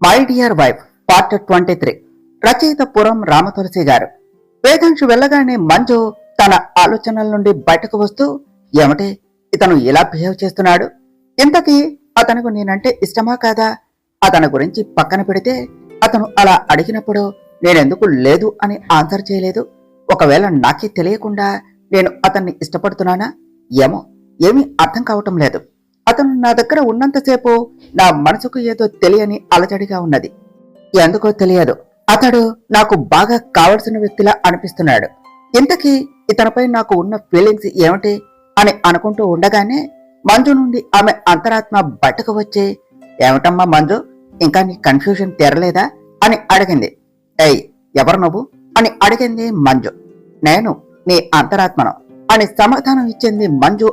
My dear wife part 23. రచయిత పురం రామతులసి గారు. వేదాంశు వెళ్ళగానే మంజు తన ఆలోచనల నుండి బయటకు వస్తూ, ఏమిటి ఇతను ఇలా బిహేవ్ చేస్తున్నాడు, ఇంతకీ అతనికి నేనంటే ఇష్టమా కాదా, అతని గురించి పక్కన పెడితే అతను అలా అడిగినప్పుడు నేనెందుకు లేదు అని ఆన్సర్ చేయలేదు, ఒకవేళ నాకే తెలియకుండా నేను అతన్ని ఇష్టపడుతున్నానా, ఏమో ఏమీ అర్థం కావటం లేదు. అతను నా దగ్గర ఉన్నంతసేపు నా మనసుకు ఏదో తెలియని అలజడిగా ఉన్నది. ఎందుకో తెలియదు, అతడు నాకు బాగా కావలసిన వ్యక్తిలా అనిపిస్తున్నాడు. ఇంతకీ ఇతనిపై నాకు ఉన్న ఫీలింగ్స్ ఏమిటి అని అనుకుంటూ ఉండగానే మంజు నుండి ఆమె అంతరాత్మ బయటకు వచ్చి, ఏమిటమ్మా మంజు, ఇంకా నీ కన్ఫ్యూజన్ తెరలేదా అని అడిగింది. ఏయ్, ఎవరు నువ్వు అని అడిగింది మంజు. నేను నీ అంతరాత్మను అని సమాధానం ఇచ్చింది మంజు.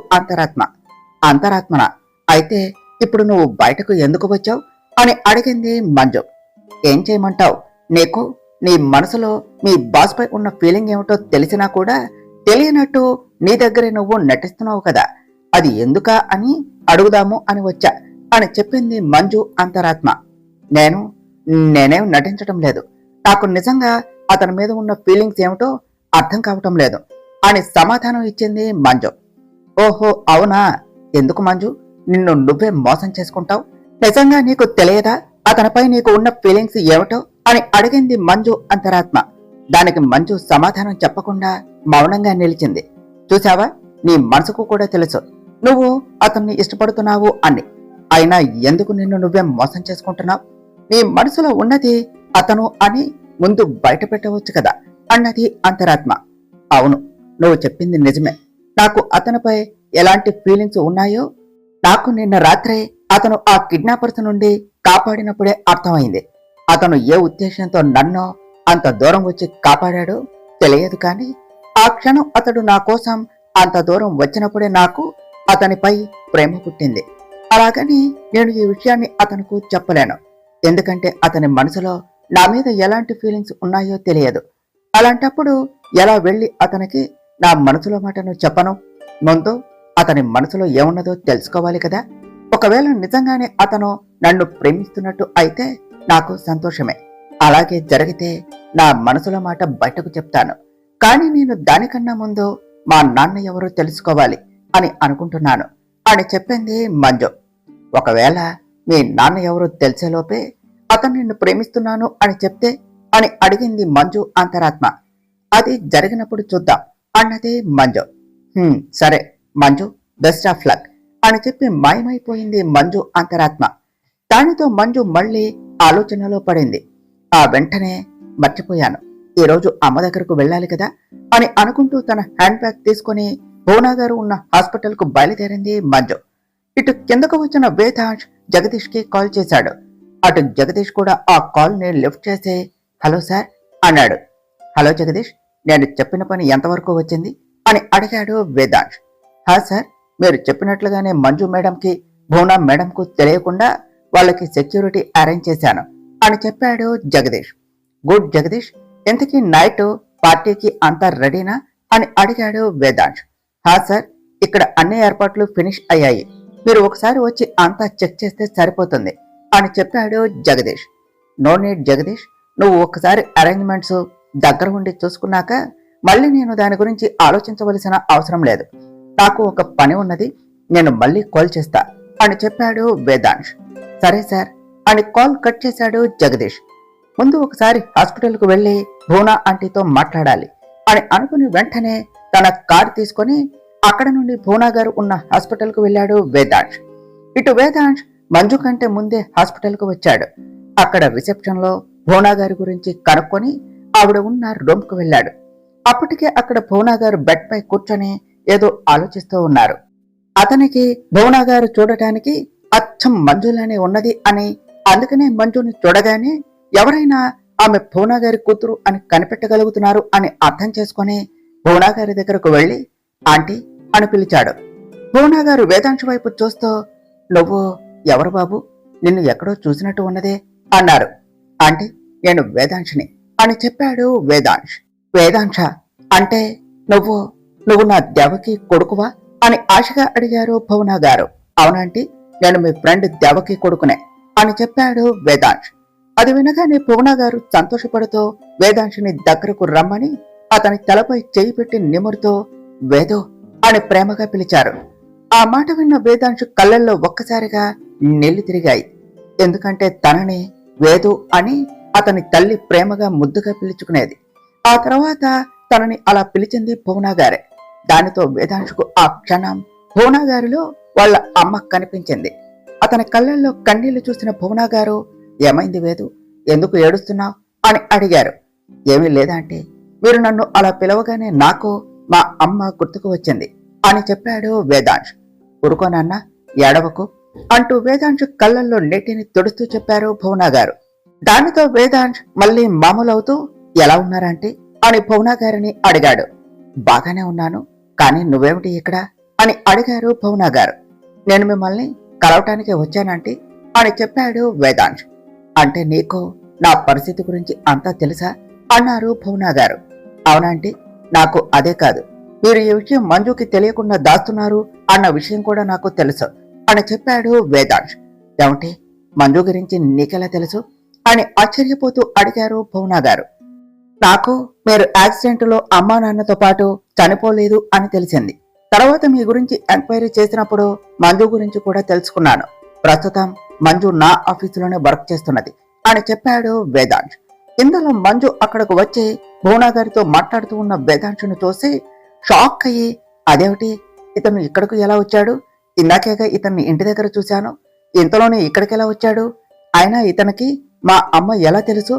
అంతరాత్మన అయితే ఇప్పుడు నువ్వు బయటకు ఎందుకు వచ్చావు అని అడిగింది మంజు. ఏం చేయమంటావు, నీకు నీ మనసులో మీ బాస్ పై ఉన్న ఫీలింగ్ ఏమిటో తెలిసినా కూడా తెలియనట్టు నీ దగ్గరే నువ్వు నటిస్తున్నావు కదా, అది ఎందుకా అని అడుగుదాము అని వచ్చా అని చెప్పింది మంజు అంతరాత్మ. నేనేం నటించటం లేదు, నాకు నిజంగా అతని మీద ఉన్న ఫీలింగ్స్ ఏమిటో అర్థం కావటం లేదు అని సమాధానం ఇచ్చింది మంజు. ఓహో అవునా, ఎందుకు మంజు నిన్ను నువ్వే మోసం చేసుకుంటావు, నిజంగా నీకు తెలియదా అతనిపై నీకు ఉన్న ఫీలింగ్స్ ఏమిటో అని అడిగింది మంజు అంతరాత్మ. దానికి మంజు సమాధానం చెప్పకుండా మౌనంగా నిలిచింది. చూసావా, నీ మనసుకు కూడా తెలుసు నువ్వు అతన్ని ఇష్టపడుతున్నావు అని, అయినా ఎందుకు నిన్ను నువ్వే మోసం చేసుకుంటున్నావు, నీ మనసులో ఉన్నది అతను అని ముందు బయట పెట్టవచ్చు కదా అన్నది అంతరాత్మ. అవును, నువ్వు చెప్పింది నిజమే, నాకు అతనిపై ఎలాంటి ఫీలింగ్స్ ఉన్నాయో నాకు నిన్న రాత్రే అతను ఆ కిడ్నాపర్స్ నుండి కాపాడినప్పుడే అర్థమైంది. అతను ఏ ఉద్దేశంతో నన్ను అంత దూరం వచ్చి కాపాడాడో తెలియదు, కానీ ఆ క్షణం అతడు నా కోసం అంత దూరం వచ్చినప్పుడే నాకు అతనిపై ప్రేమ పుట్టింది. అలాగని నేను ఈ విషయాన్ని అతనుకు చెప్పలేను, ఎందుకంటే అతని మనసులో నా మీద ఎలాంటి ఫీలింగ్స్ ఉన్నాయో తెలియదు. అలాంటప్పుడు ఎలా వెళ్ళి అతనికి నా మనసులో మాటను చెప్పను, ముందు అతని మనసులో ఏమున్నదో తెలుసుకోవాలి కదా. ఒకవేళ నిజంగానే అతను నన్ను ప్రేమిస్తున్నట్టు అయితే నాకు సంతోషమే, అలాగే జరిగితే నా మనసులో మాట బయటకు చెప్తాను, కానీ నేను దానికన్నా ముందు మా నాన్న ఎవరో తెలుసుకోవాలి అని అనుకుంటున్నాను అని చెప్పింది మంజు. ఒకవేళ మీ నాన్న ఎవరో తెలిసేలోపే అతను నిన్ను ప్రేమిస్తున్నాను అని చెప్తే అని అడిగింది మంజు అంతరాత్మ. అది జరిగినప్పుడు చూద్దాం అన్నది మంజు. సరే మంజు, బెస్ట్ ఆఫ్ లక్ అని చెప్పి మాయమైపోయింది మంజు అంతరాత్మ. దానితో మంజు మళ్ళీ ఆలోచనలో పడింది. ఆ వెంటనే మర్చిపోయాను, ఈరోజు అమ్మ దగ్గరకు వెళ్ళాలి కదా అని అనుకుంటూ తన హ్యాండ్ బ్యాగ్ తీసుకుని భువనా గారు ఉన్న హాస్పిటల్ కు బయలుదేరింది మంజు. ఇటు కిందకు వచ్చిన వేదాంశ్ జగదీష్ కి కాల్ చేశాడు. అటు జగదీష్ కూడా ఆ కాల్ ని లిఫ్ట్ చేసి, హలో సార్ అన్నాడు. హలో జగదీష్, నేను చెప్పిన పని ఎంతవరకు వచ్చింది అని అడిగాడు వేదాంశ్. హా సార్, మీరు చెప్పినట్లుగానే మంజు మేడంకి భువనా మేడంకు తెలియకుండా వాళ్ళకి సెక్యూరిటీ అరేంజ్ చేశాను అని చెప్పాడు జగదీష్. గుడ్ జగదీష్, ఇంతకీ నైట్ పార్టీకి అంతా రెడీనా అని అడిగాడు వేదాంశ్. హా సార్, ఇక్కడ అన్ని ఏర్పాట్లు ఫినిష్ అయ్యాయి, మీరు ఒకసారి వచ్చి అంతా చెక్ చేస్తే సరిపోతుంది అని చెప్పాడు జగదీష్. నో నీడ్ జగదీష్, నువ్వు ఒకసారి అరేంజ్మెంట్స్ దగ్గర ఉండి చూసుకున్నాక మళ్ళీ నేను దాని గురించి ఆలోచించవలసిన అవసరం లేదు, నాకు ఒక పని ఉన్నది, నేను మళ్ళీ కాల్ చేస్తా అని చెప్పాడు వేదాంశ్. సరే సార్ అని కాల్ కట్ చేశాడు జగదీష్. ముందు ఒకసారి హాస్పిటల్కు వెళ్ళి భువనా ఆంటీతో మాట్లాడాలి అని అనుకుని వెంటనే తన కారు తీసుకొని అక్కడ నుండి భువనా గారు ఉన్న హాస్పిటల్కు వెళ్ళాడు వేదాంశ్. ఇటు వేదాంశ్ మంజు కంటే ముందే హాస్పిటల్కు వచ్చాడు. అక్కడ రిసెప్షన్ లో భువనా గారి గురించి కనుక్కొని ఆవిడ ఉన్న రూమ్ కు వెళ్ళాడు. అప్పటికే అక్కడ భువనా గారు బెడ్ పై కూర్చొని ఏదో ఆలోచిస్తూ ఉన్నారు. అతనికి భువనా గారు చూడటానికి అచ్చం మంజులానే ఉన్నది అని, అందుకనే మంజుని చూడగానే ఎవరైనా ఆమె భువనా గారి కూతురు అని కనిపెట్టగలుగుతున్నారు అని అర్థం చేసుకుని భువనా గారి దగ్గరకు వెళ్లి ఆంటీ అని పిలిచాడు. భువనా గారు వేదాంశ్ వైపు చూస్తూ, నువ్వు ఎవరు బాబు, నిన్ను ఎక్కడో చూసినట్టు ఉన్నదే అన్నారు. ఆంటీ, నేను వేదాంశిని అని చెప్పాడు వేదాంశ్. వేదాంశ అంటే నువ్వు నా దేవకి కొడుకువా అని ఆశగా అడిగారు భువనా గారు. అవునంటీ, నేను మీ ఫ్రెండ్ దేవకి కొడుకునే అని చెప్పాడు వేదాంశ్. అది వినగానే భువన గారు సంతోషపడుతూ వేదాంశుని దగ్గరకు రమ్మని అతని తలపై చేయి పెట్టి నిమురుతూ వేదు అని ప్రేమగా పిలిచారు. ఆ మాట విన్న వేదాంశు కళ్ళల్లో ఒక్కసారిగా నీళ్లు తిరిగాయి. ఎందుకంటే తనని వేదు అని అతని తల్లి ప్రేమగా ముద్దుగా పిలుచుకునేది. ఆ తర్వాత తనని అలా పిలిచింది భువన గారే. దానితో వేదాంశుకు ఆ క్షణం భువన గారిలో వాళ్ళ అమ్మ కనిపించింది. అతని కళ్ళల్లో కన్నీళ్లు చూసిన భువన గారు, ఏమైంది వేదు, ఎందుకు ఏడుస్తున్నావు అని అడిగారు. ఏమీ లేదంటే మీరు నన్ను అలా పిలవగానే నాకు మా అమ్మ గుర్తుకు వచ్చింది అని చెప్పాడు వేదాంశ్. ఊరుకోనన్నా, ఏడవకు అంటూ వేదాంశ్ కళ్ళల్లో నీటిని తుడుస్తూ చెప్పారు భువన గారు. దానితో వేదాంశ్ మళ్ళీ మామూలవుతూ ఎలా ఉన్నారంటే అని భువన గారిని అడిగాడు. బాగానే ఉన్నాను, కానీ నువ్వేమిటి ఇక్కడ అని అడిగారు భువన గారు. నేను మిమ్మల్ని కలవటానికే వచ్చానంటే అని చెప్పాడు వేదాంశ్. అంటే నీకు నా పరిస్థితి గురించి అంతా తెలుసా అన్నారు భువన గారు. అవునంటే నాకు అదే కాదు, మీరు ఈ విషయం మంజుకి తెలియకుండా దాస్తున్నారు అన్న విషయం కూడా నాకు తెలుసు అని చెప్పాడు వేదాంశ్. ఏమంటే మంజు గురించి నీకెలా తెలుసు అని ఆశ్చర్యపోతూ అడిగారు భువన గారు. నాకు మీరు యాక్సిడెంట్ లో అమ్మా నాన్నతో పాటు చనిపోలేదు అని తెలిసింది. తర్వాత మీ గురించి ఎంక్వైరీ చేసినప్పుడు మంజు గురించి కూడా తెలుసుకున్నాను. ప్రస్తుతం మంజు నా ఆఫీసులోనే వర్క్ చేస్తున్నది అని చెప్పాడు వేదాంశ్. ఇందులో మంజు అక్కడకు వచ్చి భువన గారితో మాట్లాడుతూ ఉన్న వేదాంశును చూసి షాక్ అయ్యి, అదేమిటి, ఇతను ఇక్కడకు ఎలా వచ్చాడు? ఇందాకేగా ఇతన్ని ఇంటి దగ్గర చూశాను, ఇంతలోనే ఇక్కడికి ఎలా వచ్చాడు? అయినా ఇతనికి మా అమ్మ ఎలా తెలుసు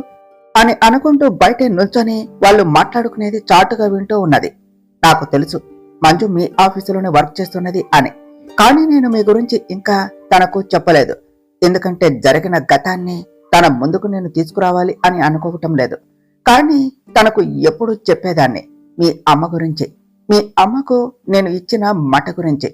అని అనుకుంటూ బయటే నుంచొని వాళ్ళు మాట్లాడుకునేది చాటుగా వింటూ ఉన్నది. నాకు తెలుసు మంజు మీ ఆఫీసులోనే వర్క్ చేస్తున్నది అని, కానీ నేను మీ గురించి ఇంకా తనకు చెప్పలేదు. ఎందుకంటే జరిగిన గతాన్ని తన ముందుకు నేను తీసుకురావాలి అని అనుకోవటం లేదు. కానీ తనకు ఎప్పుడు చెప్పేదాన్ని మీ అమ్మ గురించి, మీ అమ్మకు నేను ఇచ్చిన మాట గురించి.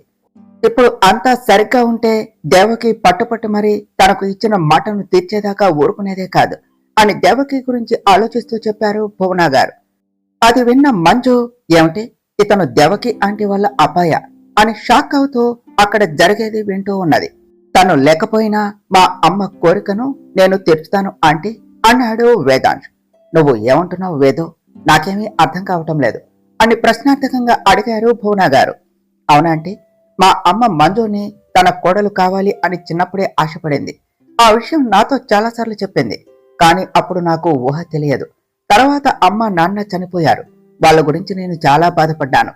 ఇప్పుడు అంతా సరిగ్గా ఉంటే దేవకి పట్టుపట్టు మరి తనకు ఇచ్చిన మాటను తీర్చేదాకా ఊరుకునేదే కాదు అని దేవకి గురించి ఆలోచిస్తూ చెప్పారు భువన గారు. అది విన్న మంజు, ఏమిటి, ఇతను దేవకి ఆంటీ వాళ్ళ అబ్బాయ అని షాక్ అవుతూ అక్కడ జరిగేది వింటూ ఉన్నది. తను లేకపోయినా మా అమ్మ కోరికను నేను తీర్చుతాను ఆంటీ అన్నాడు వేదాంశ్. నువ్వు ఏమంటున్నావు వేదు, నాకేమీ అర్థం కావటం లేదు అని ప్రశ్నార్థకంగా అడిగారు భువన గారు. అవునాంటీ, మా అమ్మ మంజుని తన కోడలు కావాలి అని చిన్నప్పుడే ఆశపడింది. ఆ విషయం నాతో చాలాసార్లు చెప్పింది, కానీ అప్పుడు నాకు ఊహ తెలియదు. తర్వాత అమ్మ నాన్న చనిపోయారు. వాళ్ళ గురించి నేను చాలా బాధపడ్డాను.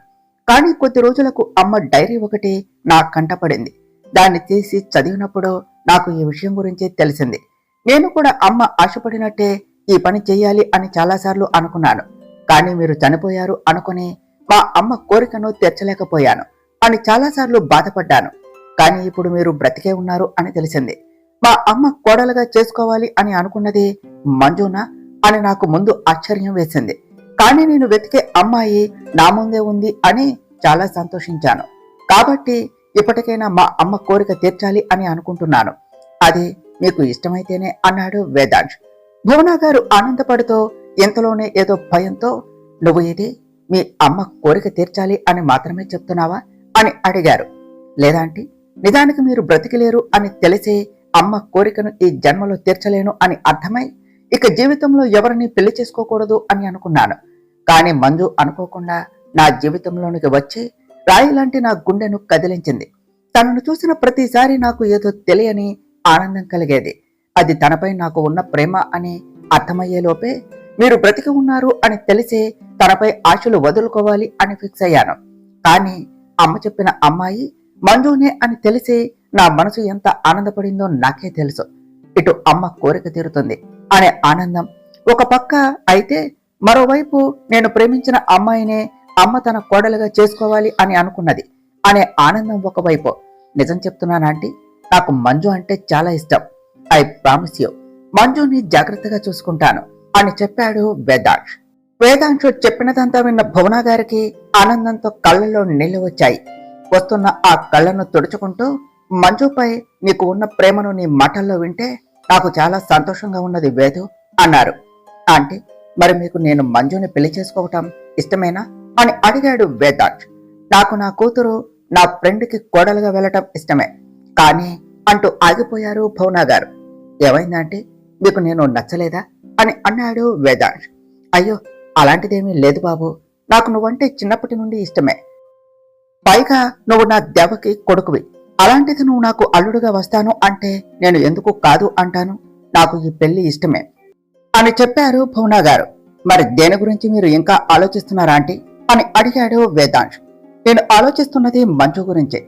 కానీ కొద్ది రోజులకు అమ్మ డైరీ ఒకటి నా కంటపడింది. దాన్ని తీసి చదివినప్పుడు నాకు ఈ విషయం గురించి తెలిసింది. నేను కూడా అమ్మ ఆశపడినట్టే ఈ పని చెయ్యాలి అని చాలాసార్లు అనుకున్నాను. కానీ మీరు చనిపోయారు అనుకుని మా అమ్మ కోరికను తీర్చలేకపోయాను అని చాలాసార్లు బాధపడ్డాను. కానీ ఇప్పుడు మీరు బ్రతికే ఉన్నారు అని తెలిసింది. మా అమ్మ కోడలుగా చేసుకోవాలి అని అనుకున్నది మంజునా అని నాకు ముందు ఆశ్చర్యం వేసింది. కానీ నేను వెతికే అమ్మాయి నా ముందే ఉంది అని చాలా సంతోషించాను. కాబట్టి ఇప్పటికైనా మా అమ్మ కోరిక తీర్చాలి అని అనుకుంటున్నాను. అది మీకు ఇష్టమైతేనే అన్నాడు వేదాంశ్. భువన గారు ఆనందపడుతూ ఇంతలోనే ఏదో భయంతో, నువ్వు ఇది మీ అమ్మ కోరిక తీర్చాలి అని మాత్రమే చెప్తున్నావా అని అడిగారు. లేదాంటి, నిజానికి మీరు బ్రతికిలేరు అని తెలిసి అమ్మ కోరికను ఈ జన్మలో తీర్చలేను అని అర్థమై ఇక జీవితంలో ఎవరిని పెళ్లి చేసుకోకూడదు అని అనుకున్నాను. కానీ మంజు అనుకోకుండా నా జీవితంలోనికి వచ్చి రాయి లాంటి నా గుండెను కదిలించింది. తనను చూసిన ప్రతిసారి నాకు ఏదో తెలియని ఆనందం కలిగేది. అది తనపై నాకు ఉన్న ప్రేమ అని అర్థమయ్యేలోపే మీరు బ్రతికి ఉన్నారు అని తెలిసి తనపై ఆశలు వదులుకోవాలి అని ఫిక్స్ అయ్యాను. కానీ అమ్మ చెప్పిన అమ్మాయి మంజునే అని తెలిసి నా మనసు ఎంత ఆనందపడిందో నాకే తెలుసు. ఇటు అమ్మ కోరిక తీరుతుంది అనే ఆనందం ఒక పక్క అయితే, మరోవైపు నేను ప్రేమించిన అమ్మాయినే అమ్మ తన కోడలుగా చేసుకోవాలి అని అనుకున్నది అనే ఆనందం ఒకవైపు. నిజం చెప్తున్నానంటే నాకు మంజు అంటే చాలా ఇష్టం. ఐ ప్రామిస్ యూ, మంజుని జాగ్రత్తగా చూసుకుంటాను అని చెప్పాడు వేదాంశ్. వేదాంశ్ చెప్పినదంతా విన్న భువన గారికి ఆనందంతో కళ్ళలో నీళ్లు వచ్చాయి. వస్తున్న ఆ కళ్ళను తుడుచుకుంటూ, మంజుపై నీకు ఉన్న ప్రేమను నీ మాటల్లో వింటే నాకు చాలా సంతోషంగా ఉన్నది వేదు అన్నారు. అంటే మరి మీకు నేను మంజుని పెళ్లి చేసుకోవటం ఇష్టమేనా అని అడిగాడు వేదాంశ్. నాకు నా కూతురు నా ఫ్రెండ్కి కోడలుగా వెళ్ళటం ఇష్టమే కానీ అంటూ ఆగిపోయారు భువన గారు. ఏమైందంటే మీకు నేను నచ్చలేదా అని అన్నాడు వేదాంశ్. అయ్యో, అలాంటిదేమీ లేదు బాబు. నాకు నువ్వంటే చిన్నప్పటి నుండి ఇష్టమే. పైగా నువ్వు నా దెవ్వకి కొడుకువి. అలాంటిది నువ్వు నాకు అల్లుడుగా వస్తాను అంటే నేను ఎందుకు కాదు అంటాను. నాకు ఈ పెళ్లి ఇష్టమే అని చెప్పారు భువన గారు. మరి దేని గురించి మీరు ఇంకా ఆలోచిస్తున్నారా ఆంటీ అని అడిగాడు వేదాంశ్. నేను ఆలోచిస్తున్నది మంజు గురించే.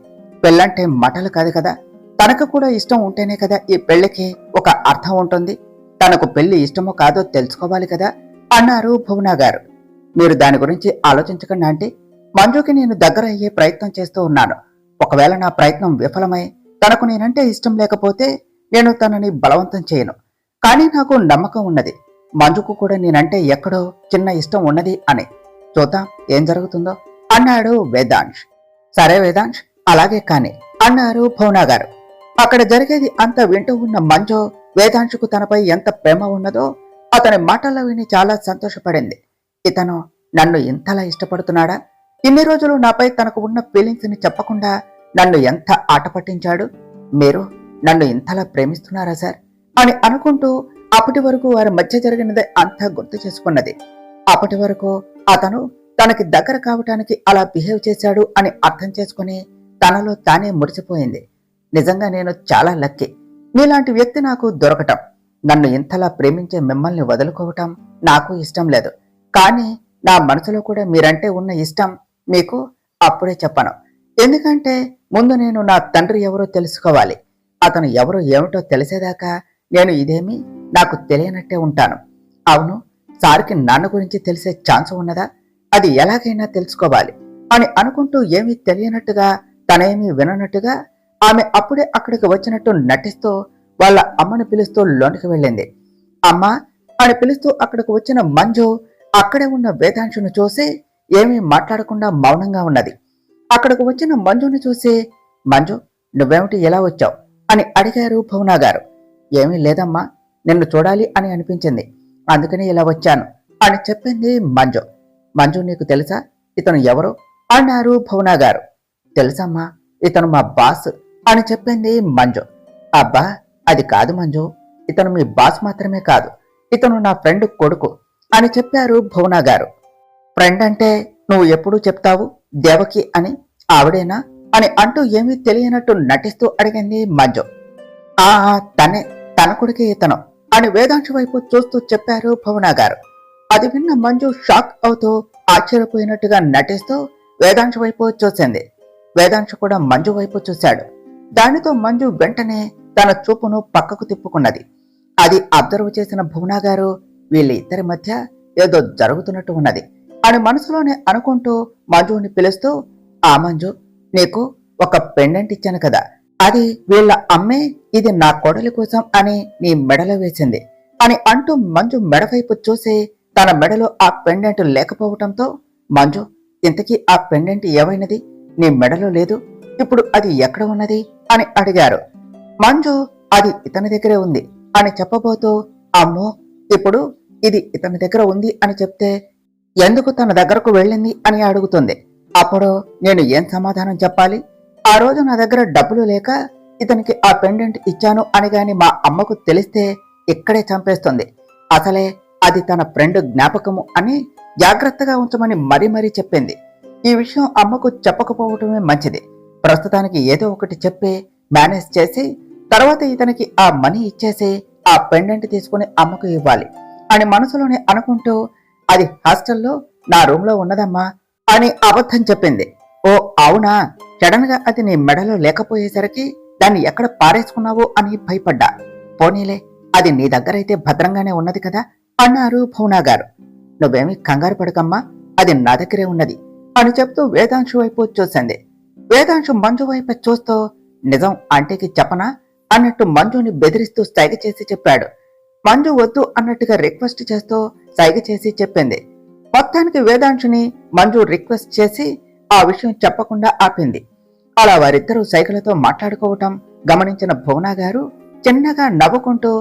పెళ్ళంటే మటలు కాదు కదా. తనకు కూడా ఇష్టం ఉంటేనే కదా ఈ పెళ్లికి ఒక అర్థం ఉంటుంది. తనకు పెళ్లి ఇష్టమో కాదో తెలుసుకోవాలి కదా అన్నారు భువన గారు. మీరు దాని గురించి ఆలోచించకండి ఆంటీ. మంజుకి నేను దగ్గర అయ్యే ప్రయత్నం చేస్తూ ఉన్నాను. ఒకవేళ నా ప్రయత్నం విఫలమై తనకు నేనంటే ఇష్టం లేకపోతే నేను తనని బలవంతం చేయను. కానీ నాకు నమ్మకం ఉన్నది, మంజుకు కూడా నేనంటే ఎక్కడో చిన్న ఇష్టం ఉన్నది అని. చూద్దాం ఏం జరుగుతుందో అన్నాడు వేదాంశ్. సరే వేదాంశ్, అలాగే కాని అన్నారు భువన గారు. అక్కడ జరిగేది అంత వింటూ ఉన్న మంజు వేదాంశుకు తనపై ఎంత ప్రేమ ఉన్నదో అతని మాటల్లో విని చాలా సంతోషపడింది. ఇతను నన్ను ఇంతలా ఇష్టపడుతున్నాడా? ఇన్ని రోజులు నాపై తనకు ఉన్న ఫీలింగ్స్ ని చెప్పకుండా నన్ను ఎంత ఆట పట్టించాడు. మీరు నన్ను ఇంతలా ప్రేమిస్తున్నారా సార్ అని అనుకుంటూ అప్పటి వరకు వారి మధ్య జరిగినదే అంతా గుర్తు చేసుకున్నది. అప్పటి వరకు అతను తనకి దగ్గర కావటానికి అలా బిహేవ్ చేశాడు అని అర్థం చేసుకుని తనలో తానే మురిసిపోయింది. నిజంగా నేను చాలా లక్కీ. మీలాంటి వ్యక్తి నాకు దొరకటం. నన్ను ఇంతలా ప్రేమించే మిమ్మల్ని వదులుకోవటం నాకు ఇష్టం లేదు. కానీ నా మనసులో కూడా మీరంటే ఉన్న ఇష్టం మీకు అప్పుడే చెప్పను. ఎందుకంటే ముందు నేను నా తండ్రి ఎవరో తెలుసుకోవాలి. అతను ఎవరో ఏమిటో తెలిసేదాకా నేను ఇదేమీ నాకు తెలియనట్టే ఉంటాను. అవును, సార్కి నాన్న గురించి తెలిసే ఛాన్స్ ఉన్నదా? అది ఎలాగైనా తెలుసుకోవాలి అని అనుకుంటూ ఏమీ తెలియనట్టుగా, తనేమీ విననట్టుగా ఆమె అప్పుడే అక్కడికి వచ్చినట్టు నటిస్తూ వాళ్ళ అమ్మని పిలుస్తూ లోనికి వెళ్ళింది. అమ్మా అని పిలుస్తూ అక్కడికి వచ్చిన మంజు అక్కడే ఉన్న వేదాంశును చూసి ఏమీ మాట్లాడకుండా మౌనంగా ఉన్నది. అక్కడికి వచ్చిన మంజుని చూసి, మంజు నువ్వేమిటి ఎలా వచ్చావు అని అడిగారు భువన గారు. ఏమీ లేదమ్మా, నిన్ను చూడాలి అని అనిపించింది, అందుకని ఇలా వచ్చాను అని చెప్పింది మంజు. మంజు నీకు తెలుసా ఇతను ఎవరు అన్నారు భువన గారు. తెలుసమ్మా, ఇతను మా బాస్ అని చెప్పింది మంజు. అబ్బా అది కాదు మంజు, ఇతను మీ బాస్ మాత్రమే కాదు, ఇతను నా ఫ్రెండ్ కొడుకు అని చెప్పారు భువన గారు. ఫ్రెండ్ అంటే నువ్వు ఎప్పుడూ చెప్తావు దేవకి అని, ఆవిడేనా అని అంటూ ఏమీ తెలియనట్టు నటిస్తూ అడిగింది మంజు. ఆ తనే, తన కొడుకే ఇతను అని వేదాంశు వైపు చూస్తూ చెప్పారు భువన గారు. అది విన్న మంజు షాక్ అవుతూ ఆశ్చర్యపోయినట్టుగా నటిస్తూ వేదాంశు వైపు చూసింది. వేదాంశు కూడా మంజు వైపు చూశాడు. దానితో మంజు వెంటనే తన చూపును పక్కకు తిప్పుకున్నది. అది అబ్జర్వ్ చేసిన భువన గారు వీళ్ళ ఇద్దరి మధ్య ఏదో జరుగుతున్నట్టు ఉన్నది అని మనసులోనే అనుకుంటూ మంజుని పిలుస్తూ, ఆ మంజు, నీకు ఒక పెండెంట్ ఇచ్చాను కదా, అది వీళ్ళ అమ్మే ఇది నా కోడలి కోసం అని నీ మెడలో వేసింది అని అంటూ మంజు మెడవైపు చూసి తన మెడలో ఆ పెండెంట్ లేకపోవటంతో, మంజు ఇంతకీ ఆ పెండెంట్ ఏమైనది? నీ మెడలో లేదు, ఇప్పుడు అది ఎక్కడ ఉన్నది అని అడిగారు. మంజు అది ఇతని దగ్గరే ఉంది అని చెప్పబోతూ, అమ్మో ఇప్పుడు ఇది ఇతని దగ్గర ఉంది అని చెప్తే ఎందుకు తన దగ్గరకు వెళ్ళింది అని అడుగుతుంది. అప్పుడు నేను ఏం సమాధానం చెప్పాలి? ఆ రోజు నా దగ్గర డబ్బులు లేక ఇతనికి ఆ పెండెంట్ ఇచ్చాను అని గాని మా అమ్మకు తెలిస్తే ఇక్కడే చంపేస్తుంది. అసలే అది తన ఫ్రెండ్ జ్ఞాపకము అని జాగ్రత్తగా ఉంచమని మరీ చెప్పింది. ఈ విషయం అమ్మకు చెప్పకపోవటమే మంచిది. ప్రస్తుతానికి ఏదో ఒకటి చెప్పి మేనేజ్ చేసి తర్వాత ఇతనికి ఆ మనీ ఇచ్చేసి ఆ పెండెంట్ తీసుకుని అమ్మకు ఇవ్వాలి అని మనసులోనే అనుకుంటూ, అది హాస్టల్లో నా రూమ్ లో ఉన్నదమ్మా అని అబద్ధం చెప్పింది. ఓ అవునా, సడన్ గా అది నీ మెడలో లేకపోయేసరికి దాన్ని ఎక్కడ పారేసుకున్నావో అని భయపడ్డా. పోనీలే, అది నీ దగ్గరైతే భద్రంగానే ఉన్నది కదా అన్నారు భువన గారు. నువ్వేమీ కంగారు పడకమ్మా, అది నా దగ్గరే ఉన్నది అని చెప్తూ వేదాంశు వైపు చూసింది. వేదాంశు మంజు వైపు చూస్తూ, నిజం ఆంటీకి చెప్పనా అన్నట్టు మంజుని బెదిరిస్తూ సైగ చేసి చెప్పాడు. మంజు వద్దు అన్నట్టుగా రిక్వెస్ట్ చేస్తూ సైగ చేసి చెప్పింది. మొత్తానికి వేదాంశుని మంజు రిక్వెస్ట్ చేసి ఆ విషయం చెప్పకుండా ఆపింది. అలా వారిద్దరూ సైగలతో మాట్లాడుకోవటం గమనించిన భువన గారు చిన్నగా నవ్వుకుంటూ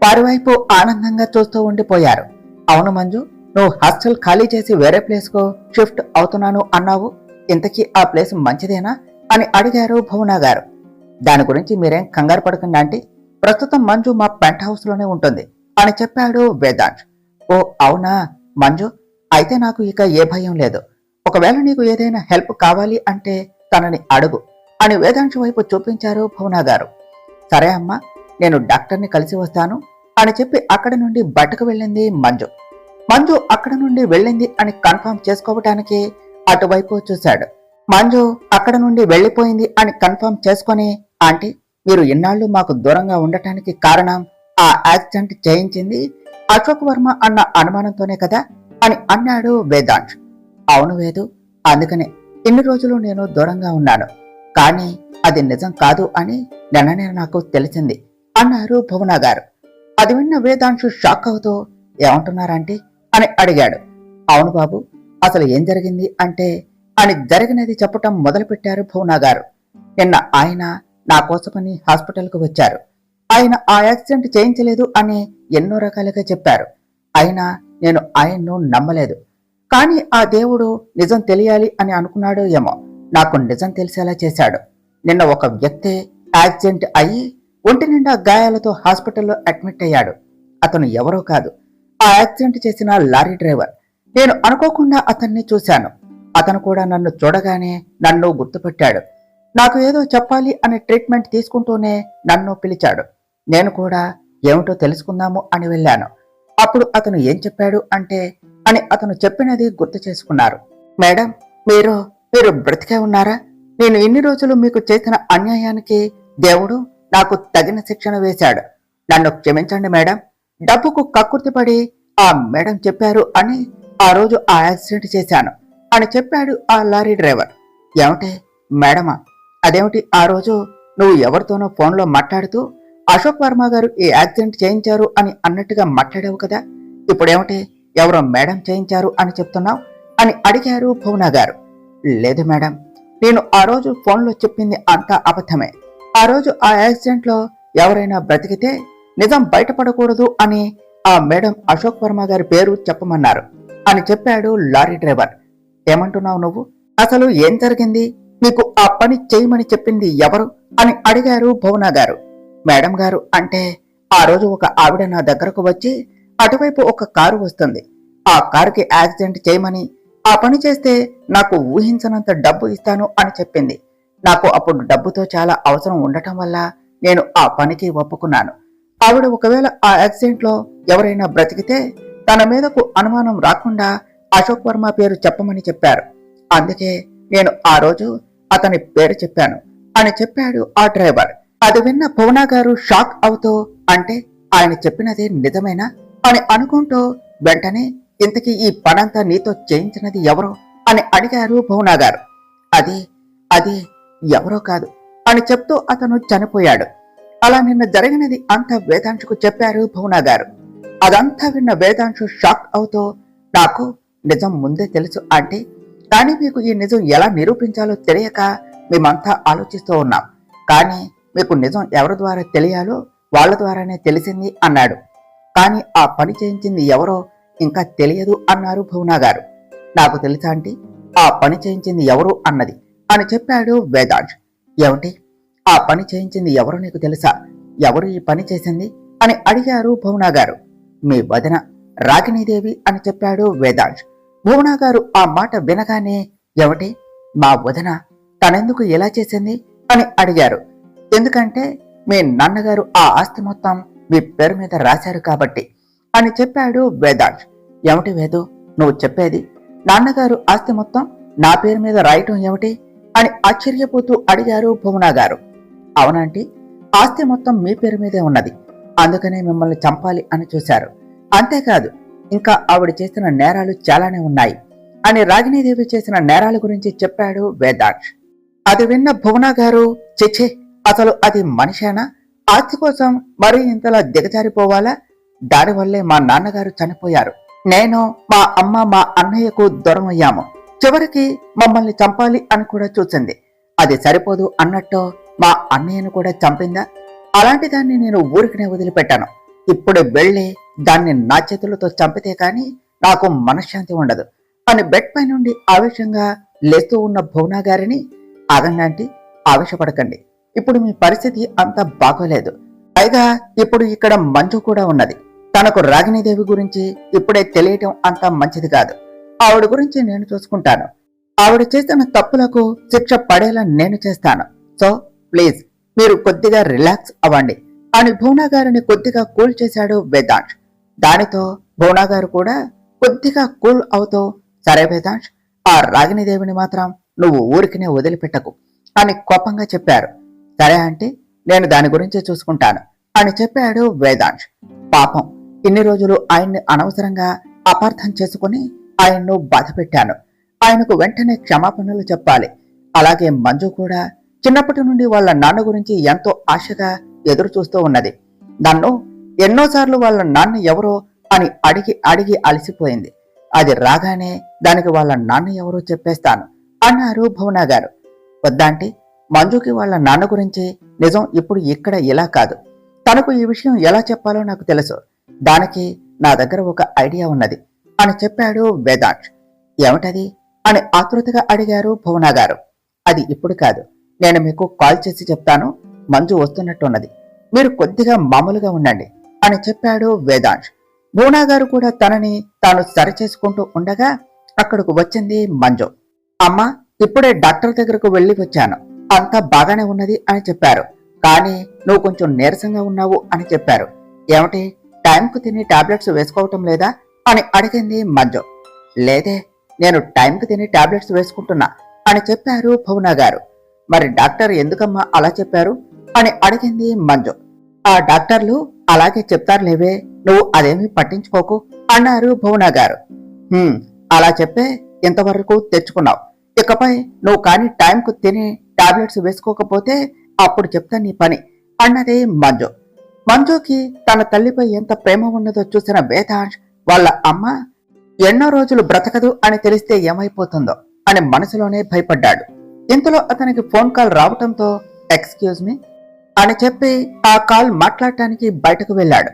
వారి వైపు ఆనందంగా చూస్తూ ఉండిపోయారు. అవును మంజు, నువ్వు హాస్టల్ ఖాళీ చేసి వేరే ప్లేస్ కు షిఫ్ట్ అవుతున్నాను అన్నావు, ఇంతకీ ఆ ప్లేస్ మంచిదేనా అని అడిగారు భువన గారు. దాని గురించి మీరేం కంగారు పడకండి ఆంటీ, ప్రస్తుతం మంజు మా పెంట్ హౌస్ లోనే ఉంటుంది. అని చెప్పాడు వేదాంశ్. ఓ అవునా మంజు, అయితే నాకు ఇక ఏ భయం లేదు. ఒకవేళ నీకు ఏదైనా హెల్ప్ కావాలి అంటే తనని అడుగు అని వేదాంశ్ వైపు చూపించారు భువన గారు. సరే అమ్మా, నేను డాక్టర్ని కలిసి వస్తాను అని చెప్పి అక్కడి నుండి బయటకు వెళ్ళింది మంజు. మంజు అక్కడ నుండి వెళ్ళింది అని కన్ఫర్మ్ చేసుకోవటానికి అటువైపు చూశాడు. మంజు అక్కడ నుండి వెళ్ళిపోయింది అని కన్ఫర్మ్ చేసుకొని, ఆంటీ మీరు ఇన్నాళ్ళు మాకు దూరంగా ఉండటానికి కారణం ఆ యాక్సిడెంట్ చేయించింది అశోక్ వర్మ అన్న అనుమానంతోనే కదా అని అన్నాడు వేదాంశ్. అవును వేదు, అందుకనే ఇన్ని రోజులు నేను దూరంగా ఉన్నాను. కానీ అది నిజం కాదు అని నిన్ననే నాకు తెలిసింది అన్నారు భువన గారు. అది విన్న వేదాంశు షాక్ అవుతూ ఏమంటున్నారంటే అని అడిగాడు. అవును బాబు, అసలు ఏం జరిగింది అంటే అని జరిగినది చెప్పటం మొదలుపెట్టారు భువన గారు. నిన్న ఆయన నా కోసమని హాస్పిటల్కు వచ్చారు. ఆయన ఆ యాక్సిడెంట్ చేయించలేదు అని ఎన్నో రకాలుగా చెప్పారు. అయినా నేను ఆయన్ను నమ్మలేదు. కానీ ఆ దేవుడు నిజం తెలియాలి అని అనుకున్నాడో ఏమో నాకు నిజం తెలిసేలా చేశాడు. నిన్న ఒక వ్యక్తి యాక్సిడెంట్ అయ్యి ఒంటి నిండా గాయాలతో హాస్పిటల్లో అడ్మిట్ అయ్యాడు. అతను ఎవరో కాదు, ఆ యాక్సిడెంట్ చేసిన లారీ డ్రైవర్. నేను అనుకోకుండా అతన్ని చూశాను. అతను కూడా నన్ను చూడగానే నన్ను గుర్తుపెట్టాడు. నాకు ఏదో చెప్పాలి అనే ట్రీట్మెంట్ తీసుకుంటూనే నన్ను పిలిచాడు. నేను కూడా ఏమిటో తెలుసుకుందాము అని వెళ్ళాను. అప్పుడు అతను ఏం చెప్పాడు అంటే అని అతను చెప్పినది గుర్తు చేసుకున్నారు. మేడం, మీరు మీరు బ్రతికే ఉన్నారా? నేను ఇన్ని రోజులు మీకు చేసిన అన్యాయానికి దేవుడు నాకు తగిన శిక్షణ వేశాడు. నన్ను క్షమించండి మేడం. డబ్బుకు కక్కుర్తిపడి ఆ మేడం చెప్పారు అని ఆ రోజు ఆ యాక్సిడెంట్ చేశాను అని చెప్పాడు ఆ లారీ డ్రైవర్. ఏమిటి మేడమా? అదేమిటి ఆ రోజు నువ్వు ఎవరితోనో ఫోన్లో మాట్లాడుతూ అశోక్ వర్మ గారు ఈ యాక్సిడెంట్ చేయించారు అని అన్నట్టుగా మాట్లాడావు కదా, ఇప్పుడేమిటి ఎవరో మేడం చేయించారు అని చెప్తున్నావు అని అడిగారు భువన గారు. లేదు మేడం, నేను ఆ రోజు ఫోన్లో చెప్పింది అంతా అబద్ధమే. ఆ రోజు ఆ యాక్సిడెంట్లో ఎవరైనా బ్రతికితే నిజం బయటపడకూడదు అని ఆ మేడం అశోక్ వర్మ గారి పేరు చెప్పమన్నారు అని చెప్పాడు లారీ డ్రైవర్. ఏమంటున్నావు నువ్వు? అసలు ఏం జరిగింది? నీకు ఆ పని చేయమని చెప్పింది ఎవరు అని అడిగారు భువన గారు. మేడం గారు అంటే ఆ రోజు ఒక ఆవిడ నా దగ్గరకు వచ్చి అటువైపు ఒక కారు వస్తుంది, ఆ కారుకి యాక్సిడెంట్ చేయమని, ఆ పని చేస్తే నాకు ఊహించనంత డబ్బు ఇస్తాను అని చెప్పింది. నాకు అప్పుడు డబ్బుతో చాలా అవసరం ఉండటం వల్ల నేను ఆ పనికి ఒప్పుకున్నాను. ఆవిడ ఒకవేళ ఆ యాక్సిడెంట్ లో ఎవరైనా బ్రతికితే తన మీదకు అనుమానం రాకుండా అశోక్ వర్మ పేరు చెప్పమని చెప్పారు. అందుకే నేను ఆ రోజు అతని పేరు చెప్పాను అని చెప్పాడు ఆ డ్రైవర్. అది విన్న భువన గారు షాక్ అవుతూ, అంటే ఆయన చెప్పినది నిజమేనా అని అనుకుంటూ వెంటనే ఇంతకీ ఈ పనంతా నీతో చేయించినది ఎవరో అని అడిగారు భువన గారు. అది అది ఎవరో కాదు అని చెప్తూ అతను చనిపోయాడు. అలా నిన్న జరిగినది అంతా వేదాంశుకు చెప్పారు భువన గారు. అదంతా విన్న వేదాంశు షాక్ అవుతూ, నాకు నిజం ముందే తెలుసు అంటే, కానీ మీకు ఈ నిజం ఎలా నిరూపించాలో తెలియక మేమంతా ఆలోచిస్తూ ఉన్నాం. కానీ మీకు నిజం ఎవరి ద్వారా తెలియాలో వాళ్ళ ద్వారానే తెలిసింది అన్నాడు. కానీ ఆ పని చేయించింది ఎవరో ఇంకా తెలియదు అన్నారు భువన గారు. నాకు తెలుసా అంటే ఆ పని చేయించింది ఎవరు అన్నది అని చెప్పాడు వేదాంశ్. ఏమిటి, ఆ పని చేయించింది ఎవరో నీకు తెలుసా? ఎవరు ఈ పని చేసింది అని అడిగారు భువన గారు. మీ వదిన రాగిణీదేవి అని చెప్పాడు వేదాంశ్. భువన గారు ఆ మాట వినగానే, ఏమిటి మా వదిన తనెందుకు ఎలా చేసింది అని అడిగారు. ఎందుకంటే మీ నాన్నగారు ఆ ఆస్తి మొత్తం మీ పేరు మీద రాశారు కాబట్టి అని చెప్పాడు వేదాంశ్. ఏమిటి వేదు నువ్వు చెప్పేది? నాన్నగారు ఆస్తి మొత్తం నా పేరు మీద రాయటం ఏమిటి అని ఆశ్చర్యపోతూ అడిగారు భువన గారు. అవునంటే ఆస్తి మొత్తం మీ పేరు మీదే ఉన్నది, అందుకనే మిమ్మల్ని చంపాలి అని చూశారు. అంతేకాదు ఇంకా ఆవిడ చేసిన నేరాలు చాలానే ఉన్నాయి అని రాగిణీదేవి చేసిన నేరాల గురించి చెప్పాడు వేదాంశ్. అది విన్న భువన గారు, చిచ్చే అసలు అది మనిషేనా? ఆస్తి కోసం మరీ ఇంతలా దిగజారిపోవాలా? దానివల్లే మా నాన్నగారు చనిపోయారు. నేను, మా అమ్మ, మా అన్నయ్యకు దూరం అయ్యాము. చివరికి మమ్మల్ని చంపాలి అని కూడా చూసింది. అది సరిపోదు అన్నట్టు మా అన్నయ్యను కూడా చంపిందా? అలాంటి దాన్ని నేను ఊరికనే వదిలిపెట్టాను. ఇప్పుడు వెళ్ళి దాన్ని నా చేతులతో చంపితే కాని నాకు మనశ్శాంతి ఉండదు అని బెడ్ పై నుండి ఆవేశంగా లేస్తూ ఉన్న భువన గారిని, ఆగండి, ఆవేశపడకండి, ఇప్పుడు మీ పరిస్థితి అంత బాగోలేదు. పైగా ఇప్పుడు ఇక్కడ మంజు కూడా ఉన్నది. తనకు రాగిణీదేవి గురించి ఇప్పుడే తెలియటం అంత మంచిది కాదు. ఆవిడ గురించి నేను చూసుకుంటాను. ఆవిడ చేసిన తప్పులకు శిక్ష పడేలా నేను చేస్తాను. సో ప్లీజ్ మీరు కొద్దిగా రిలాక్స్ అవ్వండి అని భువనా గారిని కొద్దిగా కూల్ చేశాడు వేదాంశ్. దానితో భువనా గారు కూడా కొద్దిగా కూల్ అవుతూ, సరే వేదాంశ్, ఆ రాగిణీదేవిని మాత్రం నువ్వు ఊరికినే వదిలిపెట్టకు అని కోపంగా చెప్పారు. సరే అంటే నేను దాని గురించి చూసుకుంటాను అని చెప్పాడు వేదాంశ్. పాపం, ఇన్ని రోజులు ఆయన్ని అనవసరంగా అపార్థం చేసుకుని ఆయన్ను బాధ పెట్టాను. ఆయనకు వెంటనే క్షమాపణలు చెప్పాలి. అలాగే మంజు కూడా చిన్నప్పటి నుండి వాళ్ళ నాన్న గురించి ఎంతో ఆశగా ఎదురు చూస్తూ ఉన్నది. నన్ను ఎన్నోసార్లు వాళ్ళ నాన్న ఎవరో అని అడిగి అడిగి అలసిపోయింది. అది రాగానే దానికి వాళ్ళ నాన్న ఎవరో చెప్పేస్తాను అన్నారు భువనా గారు. వద్దాంటి, మంజుకి వాళ్ళ నాన్న గురించి నిజం ఇప్పుడు ఇక్కడ ఇలా కాదు. తనకు ఈ విషయం ఎలా చెప్పాలో నాకు తెలుసు. దానికి నా దగ్గర ఒక ఐడియా ఉన్నది అని చెప్పాడు వేదాంశ్. ఏమిటది అని ఆతృతగా అడిగారు భువనా గారు. అది ఇప్పుడు కాదు, నేను మీకు కాల్ చేసి చెప్తాను. మంజు వస్తున్నట్టున్నది, మీరు కొద్దిగా మామూలుగా ఉండండి అని చెప్పాడు వేదాంశ్. భువనా గారు కూడా తనని తాను సరిచేసుకుంటూ ఉండగా అక్కడకు వచ్చింది మంజు. అమ్మా, ఇప్పుడే డాక్టర్ దగ్గరకు వెళ్లి వచ్చాను, అంతా బాగానే ఉన్నది అని చెప్పారు. కానీ నువ్వు కొంచెం నీరసంగా ఉన్నావు అని చెప్పారు. ఏమిటి, టైంకు తిని టాబ్లెట్స్ వేసుకోవటం లేదా అని అడిగింది మంజు. లేదే, నేను టైంకి తిని టాబ్లెట్స్ వేసుకుంటున్నా అని చెప్పారు భువనా గారు. మరి డాక్టర్ ఎందుకమ్మా అలా చెప్పారు అని అడిగింది మంజు. ఆ డాక్టర్లు అలాగే చెప్తారులేవే, నువ్వు అదేమీ పట్టించుకోకు అన్నారు భువనా గారు. అలా చెప్పే ఇంతవరకు తెచ్చుకున్నావు. ఇకపై నువ్వు కానీ టైంకు తిని టాబ్లెట్స్ వేసుకోకపోతే అప్పుడు చెప్తా నీ పని అన్నది మంజు. మంజుకి తన తల్లిపై ఎంత ప్రేమ ఉన్నదో చూసిన వేదాంశ్ వాళ్ళ అమ్మ ఎన్నో రోజులు బ్రతకదు అని తెలిస్తే ఏమైపోతుందో అని మనసులోనే భయపడ్డాడు. ఇంతలో అతనికి ఫోన్ కాల్ రావటంతో ఎక్స్క్యూజ్ మీ అని చెప్పి ఆ కాల్ మాట్లాడటానికి బయటకు వెళ్ళాడు.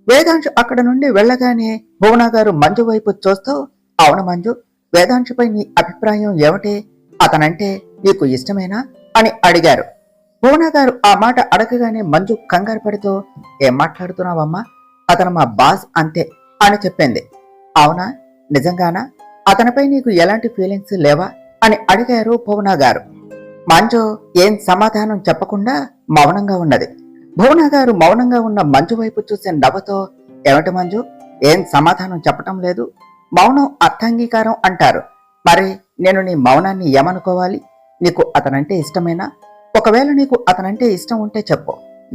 వేదాంశ్ అక్కడ నుండి వెళ్ళగానే భువనా గారు మంజు వైపు చూస్తూ, అవును మంజు, వేదాంశపై నీ అభిప్రాయం ఏమిటి? అతనంటే నీకు ఇష్టమేనా అని అడిగారు. భువనా గారు ఆ మాట అడగగానే మంజు కంగారు పడుతూ, ఏం మాట్లాడుతున్నావమ్మా, అతను మా బాస్ అంతే అని చెప్పింది. అవునా, నిజంగానా? అతనిపై నీకు ఎలాంటి ఫీలింగ్స్ లేవా అని అడిగారు భువనా గారు. మంజు ఏం సమాధానం చెప్పకుండా మౌనంగా ఉన్నది. భువనా గారు మౌనంగా ఉన్న మంజు వైపు చూసి నవ్వుతో, ఏమిటి మంజు, ఏం సమాధానం చెప్పటం లేదు? మౌనం అర్థాంగీకారం అంటారు. మరి నేను నీ మౌనాన్ని ఏమనుకోవాలి? నీకు అతనంటే ఇష్టమేనా? ఒకవేళ నీకు అతనంటే ఇష్టం ఉంటే చెప్పు,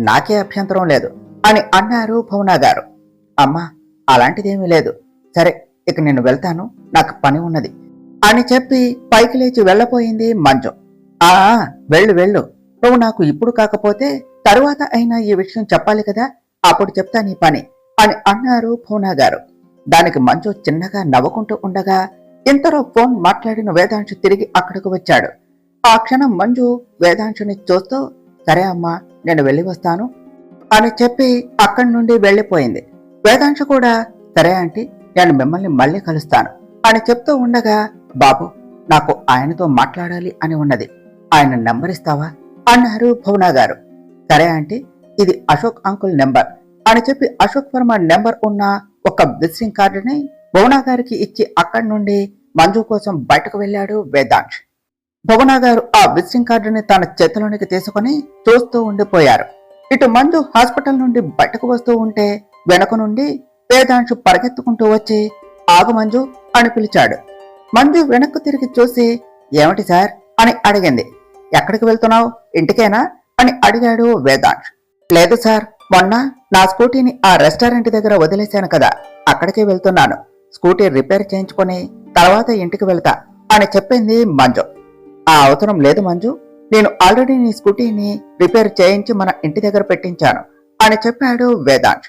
నాకే అభ్యంతరం లేదు అని అన్నారు భువనా గారు. అమ్మా, అలాంటిదేమీ లేదు. సరే, ఇక నేను వెళ్తాను, నాకు పని ఉన్నది అని చెప్పి పైకి లేచి వెళ్లపోయింది మంజు. ఆ వెళ్ళు వెళ్ళు, నువ్వు నాకు ఇప్పుడు కాకపోతే తరువాత అయినా ఈ విషయం చెప్పాలి కదా, అప్పుడు చెప్తా నీ పని అని అన్నారు భువనా గారు. దానికి మంజు చిన్నగా నవ్వుకుంటూ ఉండగా ఇంతలో ఫోన్ మాట్లాడిన వేదాంశు తిరిగి అక్కడికి వచ్చాడు. ఆ క్షణం మంజు వేదాంశుని చూస్తూ, సరే అమ్మా, నేను వెళ్ళి వస్తాను అని చెప్పి అక్కడి నుండి వెళ్లిపోయింది. వేదాంశు కూడా, సరే ఆంటీ, నేను మిమ్మల్ని మళ్ళీ కలుస్తాను అని చెప్తూ ఉండగా, బాబు, నాకు ఆయనతో మాట్లాడాలి అని ఉన్నది, ఆయన నెంబర్ ఇస్తావా అన్నారు భువనా గారు. సరే ఆంటీ, ఇది అశోక్ అంకుల్ నెంబర్ అని చెప్పి అశోక్ వర్మ నెంబర్ ఉన్న ఒక విజిటింగ్ కార్డుని భువనా గారికి ఇచ్చి అక్కడి నుండి మంజు కోసం బయటకు వెళ్ళాడు వేదాంశ్. భువనా గారు ఆ విజిటింగ్ కార్డుని తన చేతిలోనికి తీసుకుని చూస్తూ ఉండిపోయారు. ఇటు మంజు హాస్పిటల్ నుండి బయటకు వస్తూ ఉంటే వెనక నుండి వేదాంశు పరిగెత్తుకుంటూ వచ్చి, ఆగు మంజు అని పిలిచాడు. మంజు వెనక్కు తిరిగి చూసి, ఏమిటి సార్ అని అడిగింది. ఎక్కడికి వెళ్తున్నావు, ఇంటికేనా అని అడిగాడు వేదాంశ్. లేదు సార్, మొన్న నా స్కూటీని ఆ రెస్టారెంట్ దగ్గర వదిలేశాను కదా, అక్కడికే వెళ్తున్నాను. స్కూటీ రిపేర్ చేయించుకొని తర్వాత ఇంటికి వెళ్తా అని చెప్పింది మంజు. ఆ అవసరం లేదు మంజు, నేను ఆల్రెడీ నీ స్కూటీని రిపేర్ చేయించి మన ఇంటి దగ్గర పెట్టించాను అని చెప్పాడు వేదాంశ్.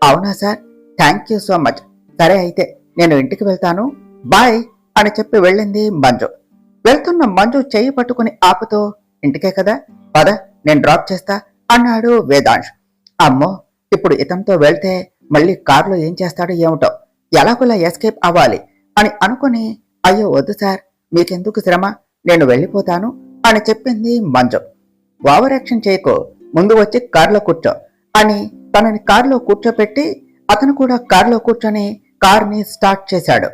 అవునా sir, thank you so much. సరే అయితే నేను ఇంటికి వెళ్తాను, బాయ్ అని చెప్పి వెళ్ళింది మంజు. వెళ్తున్న మంజు చెయ్యి పట్టుకుని ఆపుతూ, ఇంటికే కదా, పద నేను డ్రాప్ చేస్తా అన్నాడు వేదాంశ్. అమ్మో, ఇప్పుడు ఇతనితో వెళ్తే మళ్ళీ కారులో ఏం చేస్తాడో ఏమిటో, ఎలాగోలా ఎస్కేప్ అవ్వాలి అని అనుకుని, అయ్యో వద్దు సార్, మీకెందుకు శ్రమ, నేను వెళ్ళిపోతాను అని చెప్పింది మంజు. ఓవర్ యాక్షన్ చేయకు, ముందు వచ్చి కారులో కూర్చో అని తనని కారులో కూర్చోపెట్టి అతను కూడా కారులో కూర్చొని కార్ని స్టార్ట్ చేశాడు.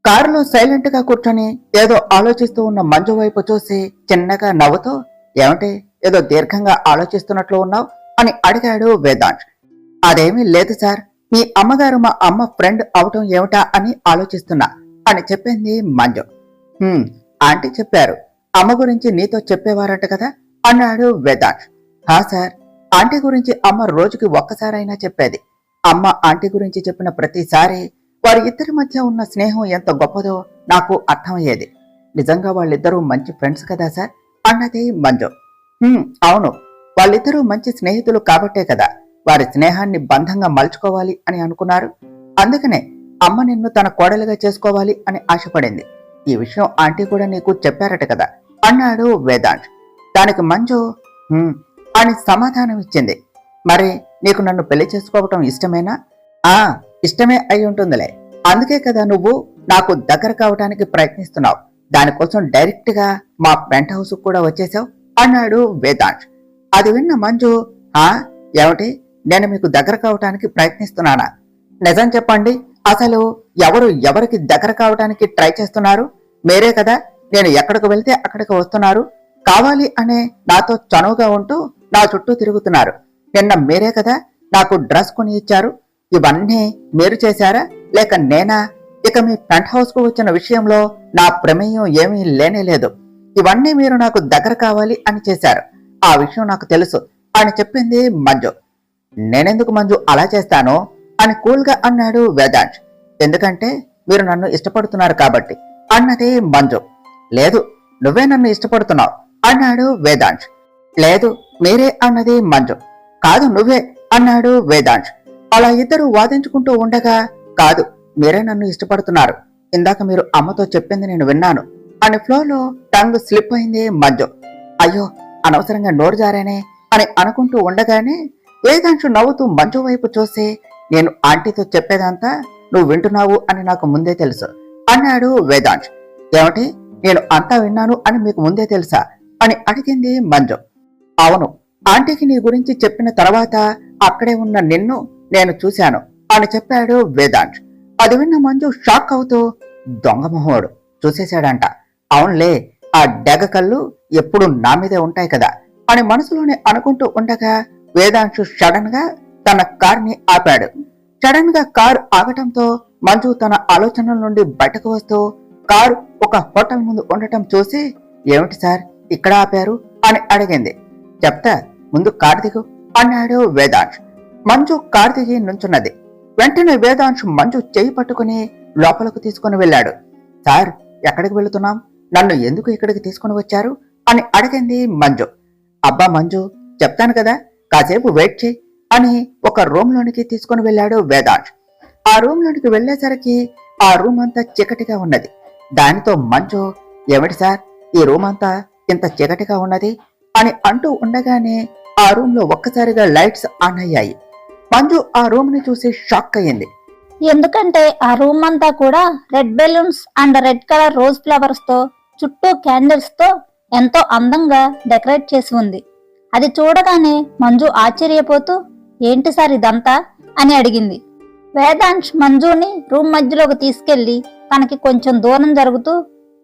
కారులో సైలెంట్ గా కూర్చొని ఏదో ఆలోచిస్తూ ఉన్న మంజు వైపు చూసి చిన్నగా నవ్వుతూ, ఏమంటే ఏదో దీర్ఘంగా ఆలోచిస్తున్నట్లు ఉన్నావు అని అడిగాడు వేదాంత్. అదేమీ లేదు సార్, మీ అమ్మగారు మా అమ్మ ఫ్రెండ్ అవటం ఏమిటా అని ఆలోచిస్తున్నా అని చెప్పింది మంజు. ఆంటీ చెప్పారు, అమ్మ గురించి నీతో చెప్పేవారంట కదా అన్నాడు వేదాంత్. హా సార్, ఆంటీ గురించి అమ్మ రోజుకి ఒక్కసారైనా చెప్పేది. అమ్మ ఆంటీ గురించి చెప్పిన ప్రతిసారి వారి ఇద్దరి మధ్య ఉన్న స్నేహం ఎంత గొప్పదో నాకు అర్థమయ్యేది. నిజంగా వాళ్ళిద్దరూ మంచి ఫ్రెండ్స్ కదా సార్ అన్నది మంజు. అవును, వాళ్ళిద్దరూ మంచి స్నేహితులు కాబట్టే కదా వారి స్నేహాన్ని బంధంగా మలుచుకోవాలి అని అనుకున్నారు. అందుకనే అమ్మ నిన్ను తన కోడలిగా చేసుకోవాలి అని ఆశపడింది. ఈ విషయం ఆంటీ కూడా నీకు చెప్పారట కదా అన్నాడు వేదాంత్. దానికి మంజు అని సమాధానం ఇచ్చింది. మరి నీకు నన్ను పెళ్లి చేసుకోవటం ఇష్టమేనా? ఇష్టమే అయి ఉంటుందిలే, అందుకే కదా నువ్వు నాకు దగ్గర కావటానికి ప్రయత్నిస్తున్నావు. దానికోసం డైరెక్ట్ గా మా పెంట్ హౌస్ కూడా వచ్చేసావు అన్నాడు వేదాంత్. అది విన్న మంజు, ఏమిటి, నేను మీకు దగ్గర కావటానికి ప్రయత్నిస్తున్నానా? నిజం చెప్పండి, అసలు ఎవరు ఎవరికి దగ్గర కావటానికి ట్రై చేస్తున్నారు? మీరే కదా. నేను ఎక్కడికి వెళ్తే అక్కడికి వస్తున్నారు. కావాలి అనే నాతో చనువుగా ఉంటూ నా చుట్టూ తిరుగుతున్నారు. నిన్న మీరే కదా నాకు డ్రెస్ కొని ఇచ్చారు. ఇవన్నీ మీరు చేశారా లేక నేనా? ఇక మీ పెంట్ హౌస్ కు వచ్చిన విషయంలో నా ప్రమేయం ఏమీ లేనేలేదు. ఇవన్నీ మీరు నాకు దగ్గర కావాలి అని చేశారు. ఆ విషయం నాకు తెలుసు అని చెప్పింది మంజు. నేనెందుకు మంజు అలా చేస్తాను అని కూల్ గా అన్నాడు వేదాంత్. ఎందుకంటే మీరు నన్ను ఇష్టపడుతున్నారు కాబట్టి అన్నది మంజు. లేదు, నువ్వే నన్ను ఇష్టపడుతున్నావు అన్నాడు వేదాంత్. లేదు, మీరే అన్నది మంజు. కాదు, నువ్వే అన్నాడు వేదాంత్. అలా ఇద్దరు వాదించుకుంటూ ఉండగా, కాదు, మీరే నన్ను ఇష్టపడుతున్నారు, ఇందాక మీరు అమ్మతో చెప్పింది నేను విన్నాను అని ఫ్లోలో టంగ్ స్లిప్ అయింది మంజు. అయ్యో, అనవసరంగా నోరు జారానే అని అనుకుంటూ ఉండగానే వేదాంత్ నవ్వుతూ మంజు వైపు చూసి, నేను ఆంటీతో చెప్పేదంతా నువ్వు వింటున్నావు అని నాకు ముందే తెలుసు అన్నాడు వేదాంత్. ఏమిటి, నేను అంతా విన్నాను అని మీకు ముందే తెలుసా అని అడిగింది మంజు. అవును, ఆంటీకి నీ గురించి చెప్పిన తర్వాత అక్కడే ఉన్న నిన్ను నేను చూశాను అని చెప్పాడు వేదాంత్. అది విన్న మంజు షాక్ అవుతూ, దొంగ మొహోడు చూసేశాడంట. అవునులే, ఆ డెగ కళ్ళు ఎప్పుడు నా మీదే ఉంటాయి కదా అని మనసులోనే అనుకుంటూ ఉండగా వేదాంత్ సడన్ గా తన కార్ని ఆపాడు. సడన్ గా కారు ఆగటంతో మంజు తన ఆలోచనల నుండి బయటకు వస్తూ కారు ఒక హోటల్ ముందు ఉండటం చూసి, ఏమిటి సార్ ఇక్కడ ఆపారు అని అడిగింది. చెప్తా, ముందు కారు దిగు అన్నాడు వేదాంత్. మంజు కారు దిగి నుంచున్నది. వెంటనే వేదాంత్ మంజు చేయి పట్టుకుని లోపలకు తీసుకుని వెళ్ళాడు. సార్, ఎక్కడికి వెళుతున్నాం? నన్ను ఎందుకు ఇక్కడికి తీసుకుని వచ్చారు అని అడిగింది మంజు. అబ్బా మంజు, చెప్తాను కదా, కాసేపు వెయిట్ చేయి అని ఒక రూమ్ లోనికి తీసుకుని వెళ్ళాడు వేదాంత్. ఆ రూమ్ లోనికి వెళ్లేసరికి ఆ రూమ్ అంతా చీకటిగా ఉన్నది. దానితో మంజు, ఏమిటి సార్ ఈ రూమ్ అంతా ఇంత చీకటిగా ఉన్నది అని అంటూ ఉండగానే ఆ రూమ్ లో ఒక్కసారిగా లైట్స్ ఆన్ అయ్యాయి. మంజు ఆ రూమ్ ని చూసి షాక్ అయ్యింది. ఎందుకంటే ఆ రూమ్ అంతా కూడా red balloons and red colour rose flowers తో, చుట్టూ క్యాండిల్స్ తో ఎంతో అందంగా డెకరేట్ చేసి ఉంది. అది చూడగానే మంజు ఆశ్చర్యపోతూ, ఏంటి సార్ ఇదంతా అని అడిగింది. వేదాంత్ మంజుని రూమ్ మధ్యలోకి తీసుకెళ్లి తనకి కొంచెం దూరం జరుగుతూ,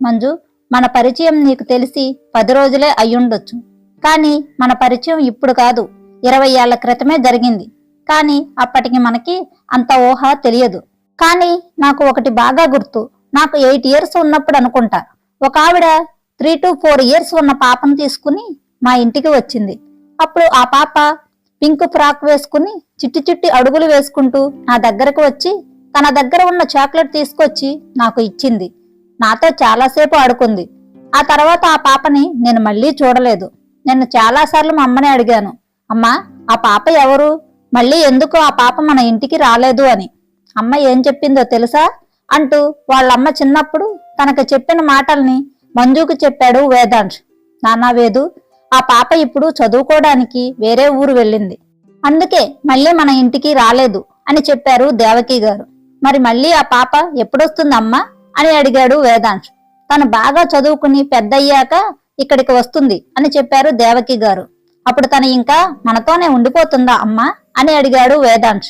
మంజు, మన పరిచయం నీకు తెలిసి 10 రోజులే అయ్యుండొచ్చు. కానీ మన పరిచయం ఇప్పుడు కాదు, 20 ఏళ్ల క్రితమే జరిగింది. కానీ అప్పటికి మనకి అంత ఊహ తెలియదు. కానీ నాకు ఒకటి బాగా గుర్తు. నాకు 8 ఇయర్స్ ఉన్నప్పుడు అనుకుంటా, ఒక ఆవిడ 3 to 4 ఇయర్స్ ఉన్న పాపను తీసుకుని మా ఇంటికి వచ్చింది. అప్పుడు ఆ పాప పింక్ ఫ్రాక్ వేసుకుని చిట్టి చిట్టి అడుగులు వేసుకుంటూ నా దగ్గరకు వచ్చి తన దగ్గర ఉన్న చాక్లెట్ తీసుకొచ్చి నాకు ఇచ్చింది. నాతో చాలాసేపు ఆడుకుంది. ఆ తర్వాత ఆ పాపని నేను మళ్ళీ చూడలేదు. నేను చాలాసార్లు మా అమ్మని అడిగాను, అమ్మా, ఆ పాప ఎవరు, మళ్ళీ ఎందుకు ఆ పాప మన ఇంటికి రాలేదు అని. అమ్మ ఏం చెప్పిందో తెలుసా అంటూ వాళ్ళమ్మ చిన్నప్పుడు తనకు చెప్పిన మాటల్ని మంజుకు చెప్పాడు వేదాంత్. నానా వేదు, ఆ పాప ఇప్పుడు చదువుకోవడానికి వేరే ఊరు వెళ్ళింది, అందుకే మళ్ళీ మన ఇంటికి రాలేదు అని చెప్పారు దేవకి గారు. మరి మళ్ళీ ఆ పాప ఎప్పుడొస్తుందమ్మా అని అడిగాడు వేదాంత్. తను బాగా చదువుకుని పెద్దయ్యాక ఇక్కడికి వస్తుంది అని చెప్పారు దేవకి గారు. అప్పుడు తను ఇంకా మనతోనే ఉండిపోతుందా అమ్మా అని అడిగాడు వేదాంత్.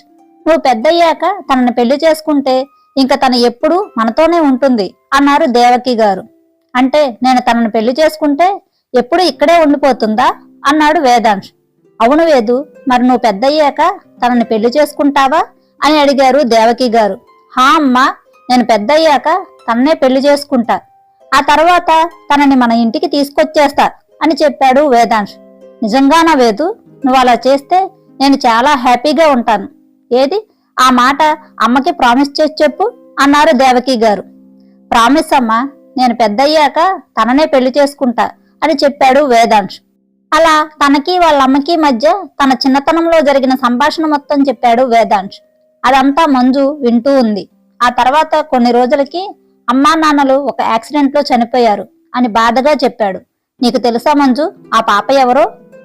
నువ్వు పెద్దయ్యాక తనని పెళ్లి చేసుకుంటే ఇంక తను ఎప్పుడూ మనతోనే ఉంటుంది అన్నారు దేవకి గారు. అంటే నేను తనని పెళ్లి చేసుకుంటే ఎప్పుడు ఇక్కడే ఉండిపోతుందా అన్నాడు వేదాంశ్. అవును వేదు, మరి నువ్వు పెద్దయ్యాక తనని పెళ్లి చేసుకుంటావా అని అడిగారు దేవకి గారు. హా అమ్మా, నేను పెద్దయ్యాక తన్నే పెళ్లి చేసుకుంటా, ఆ తర్వాత తనని మన ఇంటికి తీసుకొచ్చేస్తా అని చెప్పాడు వేదాంశ్. నిజంగానా వేదు? నువ్వు అలా చేస్తే నేను చాలా హ్యాపీగా ఉంటాను. ఏది ఆ మాట అమ్మకి ప్రామిస్ చేసి చెప్పు అన్నారు దేవకి గారు. ప్రామిస్ అమ్మా, నేను పెద్దయ్యాక తననే పెళ్లి చేసుకుంటా అని చెప్పాడు వేదాంశ్. అలా తనకి వాళ్ళ అమ్మకి మధ్య తన చిన్నతనంలో జరిగిన సంభాషణ మొత్తం చెప్పాడు వేదాంశ్. అదంతా మంజు వింటూ ఉంది. ఆ తర్వాత కొన్ని రోజులకి అమ్మా నాన్నలు ఒక యాక్సిడెంట్ లో చనిపోయారు అని బాధగా చెప్పాడు. నీకు తెలుసా మంజు, ఆ పాప ఎవరో?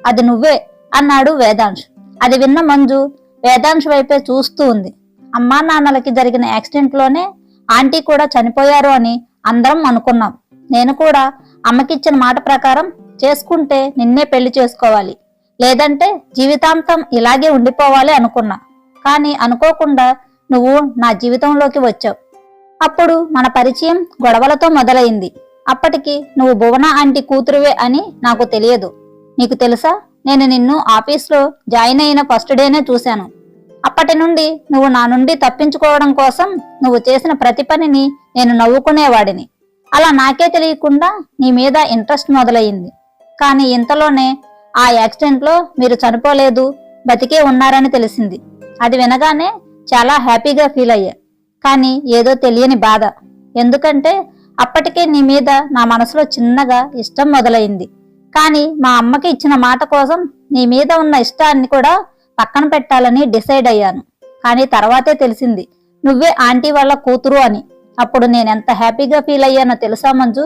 అది నువ్వే అన్నాడు వేదాంశ్. అది విన్న మంజు వేదాంశ్ వైపే చూస్తూ ఉంది. అమ్మా నాన్నలకి జరిగిన యాక్సిడెంట్ లోనే ఆంటీ కూడా చనిపోయారు అని అందరం అనుకున్నాం. నేను కూడా అమ్మకిచ్చిన మాట ప్రకారం చేసుకుంటే నిన్నే పెళ్లి చేసుకోవాలి, లేదంటే జీవితాంతం ఇలాగే ఉండిపోవాలి అనుకున్నా. కానీ అనుకోకుండా నువ్వు నా జీవితంలోకి వచ్చావు. అప్పుడు మన పరిచయం గొడవలతో మొదలైంది. అప్పటికి నువ్వు భువన ఆంటీ కూతురువే అని నాకు తెలియదు. నీకు తెలుసా, నేను నిన్ను ఆఫీస్లో జాయిన్ అయిన ఫస్ట్ డేనే చూశాను. అప్పటి నుండి నువ్వు నా నుండి తప్పించుకోవడం కోసం నువ్వు చేసిన ప్రతి పనిని నేను నవ్వుకునేవాడిని. అలా నాకే తెలియకుండా నీ మీద ఇంట్రెస్ట్ మొదలయ్యింది. కానీ ఇంతలోనే ఆ యాక్సిడెంట్లో మీరు చనిపోలేదు, బతికే ఉన్నారని తెలిసింది. అది వినగానే చాలా హ్యాపీగా ఫీల్ అయ్యా. కానీ ఏదో తెలియని బాధ. ఎందుకంటే అప్పటికే నీ మీద నా మనసులో చిన్నగా ఇష్టం మొదలైంది. కానీ మా అమ్మకి ఇచ్చిన మాట కోసం నీ మీద ఉన్న ఇష్టాన్ని కూడా పక్కన పెట్టాలని డిసైడ్ అయ్యాను. కానీ తర్వాతే తెలిసింది నువ్వే ఆంటీ వాళ్ళ కూతురు అని. అప్పుడు నేనెంత హ్యాపీగా ఫీల్ అయ్యానో తెలుసా మంజు?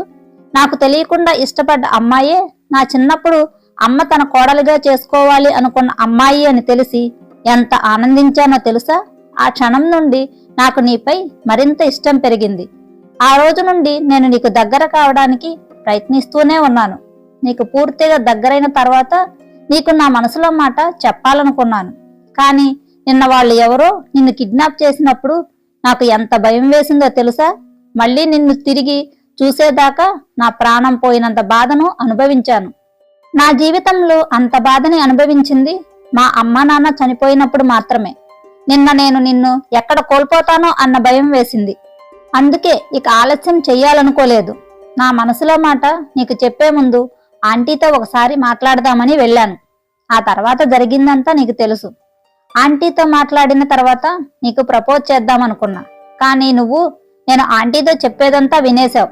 నాకు తెలియకుండా ఇష్టపడ్డ అమ్మాయే నా చిన్నప్పుడు అమ్మ తన కోడలిగా చేసుకోవాలి అనుకున్న అమ్మాయి అని తెలిసి ఎంత ఆనందించానో తెలుసా? ఆ క్షణం నుండి నాకు నీపై మరింత ఇష్టం పెరిగింది. ఆ రోజు నుండి నేను నీకు దగ్గర కావడానికి ప్రయత్నిస్తూనే ఉన్నాను. నీకు పూర్తిగా దగ్గరైన తర్వాత నీకు నా మనసులో మాట చెప్పాలనుకున్నాను. కానీ నిన్న వాళ్ళు ఎవరో నిన్ను కిడ్నాప్ చేసినప్పుడు నాకు ఎంత భయం వేసిందో తెలుసా? మళ్ళీ నిన్ను తిరిగి చూసేదాకా నా ప్రాణం పోయినంత బాధను అనుభవించాను. నా జీవితంలో అంత బాధని అనుభవించింది మా అమ్మా నాన్న చనిపోయినప్పుడు మాత్రమే. నిన్న నేను నిన్ను ఎక్కడ కోల్పోతానో అన్న భయం వేసింది. అందుకే ఇక ఆలస్యం చెయ్యాలనుకోలేదు. నా మనసులో మాట నీకు చెప్పే ముందు ఆంటీతో ఒకసారి మాట్లాడదామని వెళ్ళాను. ఆ తర్వాత జరిగిందంతా నీకు తెలుసు. ఆంటీతో మాట్లాడిన తర్వాత నీకు ప్రపోజ్ చేద్దామనుకున్నా. కానీ నువ్వు నేను ఆంటీతో చెప్పేదంతా వినేశావు.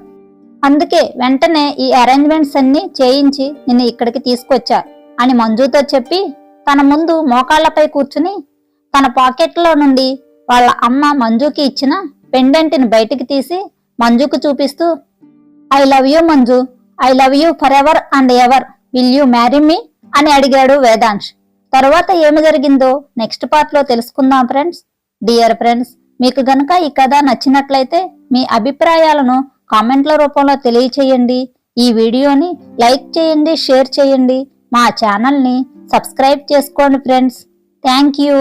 అందుకే వెంటనే ఈ అరేంజ్మెంట్స్ అన్ని చేయించి నిన్ను ఇక్కడికి తీసుకొచ్చా అని మంజుతో చెప్పి తన ముందు మోకాళ్లపై కూర్చుని తన పాకెట్లో నుండి వాళ్ళ అమ్మ మంజుకి ఇచ్చిన పెండెంట్ని బయటికి తీసి మంజుకు చూపిస్తూ, I love you Manju, I love you for ever and ever, will you marry me అని అడిగాడు వేదాంశ్. తరువాత ఏమి జరిగిందో నెక్స్ట్ పార్ట్ లో తెలుసుకుందాం ఫ్రెండ్స్. డియర్ ఫ్రెండ్స్, మీకు గనుక ఈ కథ నచ్చినట్లయితే మీ అభిప్రాయాలను కామెంట్ల రూపంలో తెలియచేయండి. ఈ వీడియోని లైక్ చేయండి, షేర్ చేయండి. మా ఛానల్ని సబ్స్క్రైబ్ చేసుకోండి ఫ్రెండ్స్. Thank you.